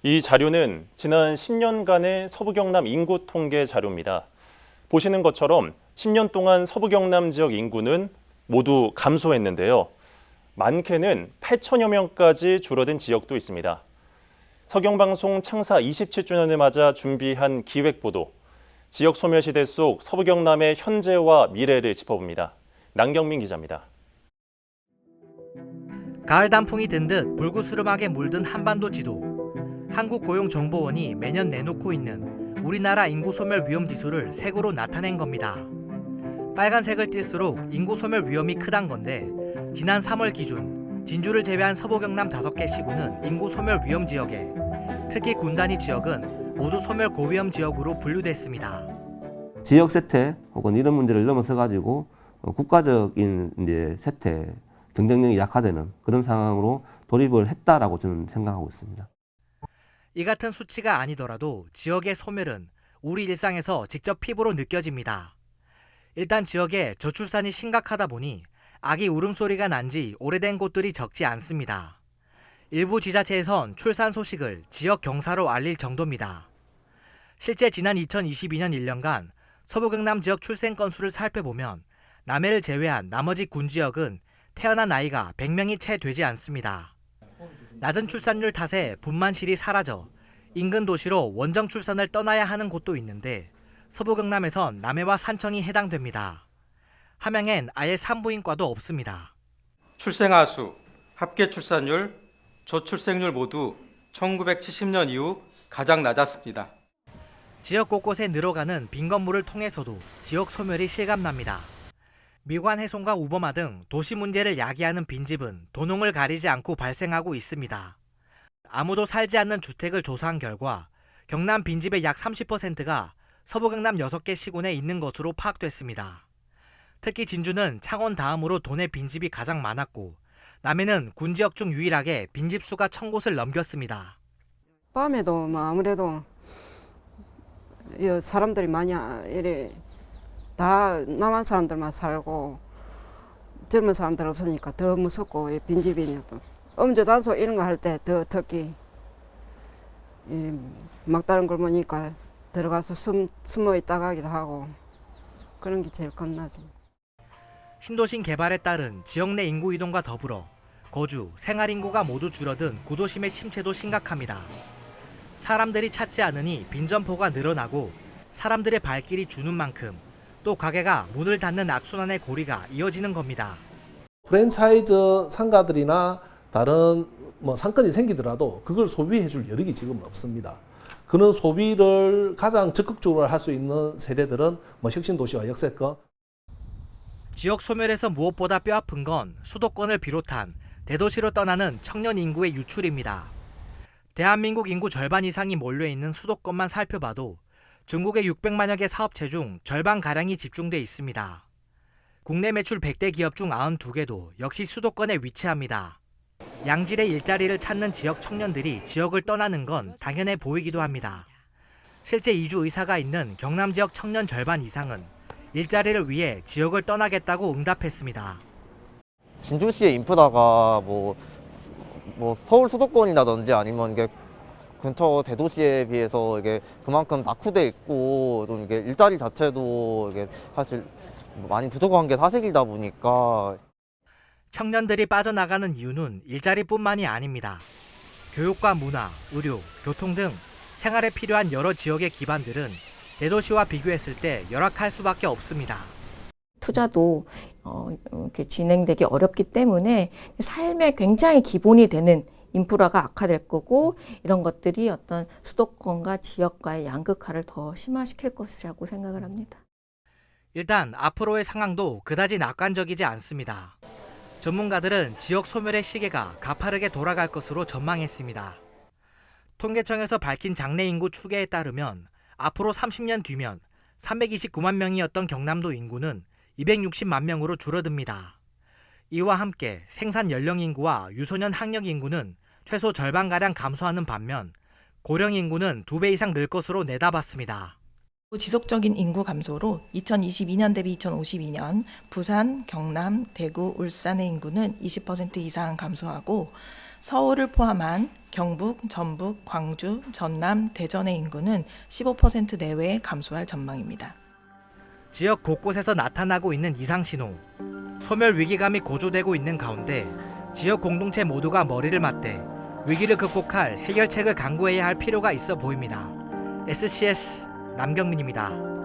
이 자료는 지난 10년간의 서부 경남 인구 통계 자료입니다. 보시는 것처럼 10년 동안 서부 경남 지역 인구는 모두 감소했는데요. 많게는 8천여 명까지 줄어든 지역도 있습니다. 서경방송 창사 27주년을 맞아 준비한 기획보도, 지역 소멸시대 속 서부 경남의 현재와 미래를 짚어봅니다. 남경민 기자입니다. 가을 단풍이 든 듯 불구스름하게 물든 한반도 지도. 한국고용정보원이 매년 내놓고 있는 우리나라 인구 소멸 위험 지수를 색으로 나타낸 겁니다. 빨간색을 띨수록 인구 소멸 위험이 크단 건데, 지난 3월 기준 진주를 제외한 서부 경남 5개 시군은 인구 소멸 위험 지역에, 특히 군단위 지역은 모두 소멸 고위험 지역으로 분류됐습니다. 지역 세태 혹은 이런 문제를 넘어서 가지고 국가적인 이제 세태, 경쟁력이 약화되는 그런 상황으로 돌입을 했다라고 저는 생각하고 있습니다. 이 같은 수치가 아니더라도 지역의 소멸은 우리 일상에서 직접 피부로 느껴집니다. 일단 지역에 저출산이 심각하다 보니 아기 울음소리가 난 지 오래된 곳들이 적지 않습니다. 일부 지자체에선 출산 소식을 지역 경사로 알릴 정도입니다. 실제 지난 2022년 1년간 서부 경남 지역 출생 건수를 살펴보면 남해를 제외한 나머지 군 지역은 태어난 아이가 100명이 채 되지 않습니다. 낮은 출산율 탓에 분만실이 사라져 인근 도시로 원정 출산을 떠나야 하는 곳도 있는데, 서부 경남에선 남해와 산청이 해당됩니다. 함양엔 아예 산부인과도 없습니다. 출생아 수, 합계 출산율, 저출생률 모두 1970년 이후 가장 낮았습니다. 지역 곳곳에 늘어가는 빈 건물을 통해서도 지역 소멸이 실감납니다. 미관 훼손과 우범화 등 도시 문제를 야기하는 빈집은 도농을 가리지 않고 발생하고 있습니다. 아무도 살지 않는 주택을 조사한 결과 경남 빈집의 약 30%가 서부 경남 6개 시군에 있는 것으로 파악됐습니다. 특히 진주는 창원 다음으로 도내 빈집이 가장 많았고, 남해는 군 지역 중 유일하게 빈집 수가 1000곳을 넘겼습니다. 밤에도 뭐 아무래도 사람들이 많이 이래 다 남한 사람들만 살고 젊은 사람들 없으니까 더 무섭고, 빈집이니까 음주 단속 이런 거 할 때 더 특히 막다른 걸 보니까 들어가서 숨어 있다가 하기도 하고, 그런 게 제일 겁나지. 신도심 개발에 따른 지역 내 인구 이동과 더불어 거주, 생활 인구가 모두 줄어든 구도심의 침체도 심각합니다. 사람들이 찾지 않으니 빈점포가 늘어나고, 사람들의 발길이 주는 만큼 또 가게가 문을 닫는 악순환의 고리가 이어지는 겁니다. 프랜차이즈 상가들이나 다른 상권이 생기더라도 그걸 소비해줄 여력이 지금은 없습니다. 그런 소비를 가장 적극적으로 할 수 있는 세대들은 혁신도시와 역세권. 지역 소멸에서 무엇보다 뼈아픈 건 수도권을 비롯한 대도시로 떠나는 청년 인구의 유출입니다. 대한민국 인구 절반 이상이 몰려있는 수도권만 살펴봐도 전국의 600만여 개 사업체 중 절반가량이 집중돼 있습니다. 국내 매출 100대 기업 중 92개도 역시 수도권에 위치합니다. 양질의 일자리를 찾는 지역 청년들이 지역을 떠나는 건 당연해 보이기도 합니다. 실제 이주 의사가 있는 경남 지역 청년 절반 이상은 일자리를 위해 지역을 떠나겠다고 응답했습니다. 진주시의 인프라가 서울 수도권이라든지 아니면 이게 근처 대도시에 비해서 이게 그만큼 낙후돼 있고, 또 이게 일자리 자체도 이게 사실 많이 부족한 게 사실이다 보니까. 청년들이 빠져나가는 이유는 일자리뿐만이 아닙니다. 교육과 문화, 의료, 교통 등 생활에 필요한 여러 지역의 기반들은 대도시와 비교했을 때 열악할 수밖에 없습니다. 투자도 이렇게 진행되기 어렵기 때문에 삶의 굉장히 기본이 되는 인프라가 악화될 거고, 이런 것들이 어떤 수도권과 지역과의 양극화를 더 심화시킬 것이라고 생각을 합니다. 일단 앞으로의 상황도 그다지 낙관적이지 않습니다. 전문가들은 지역 소멸의 시계가 가파르게 돌아갈 것으로 전망했습니다. 통계청에서 밝힌 장래 인구 추계에 따르면 앞으로 30년 뒤면 329만 명이었던 경남도 인구는 260만 명으로 줄어듭니다. 이와 함께 생산 연령 인구와 유소년 학령 인구는 최소 절반가량 감소하는 반면 고령 인구는 2배 이상 늘 것으로 내다봤습니다. 지속적인 인구 감소로 2022년 대비 2052년 부산, 경남, 대구, 울산의 인구는 20% 이상 감소하고, 서울을 포함한 경북, 전북, 광주, 전남, 대전의 인구는 15% 내외에 감소할 전망입니다. 지역 곳곳에서 나타나고 있는 이상신호. 소멸 위기감이 고조되고 있는 가운데 지역 공동체 모두가 머리를 맞대 위기를 극복할 해결책을 강구해야 할 필요가 있어 보입니다. SCS 남경민입니다.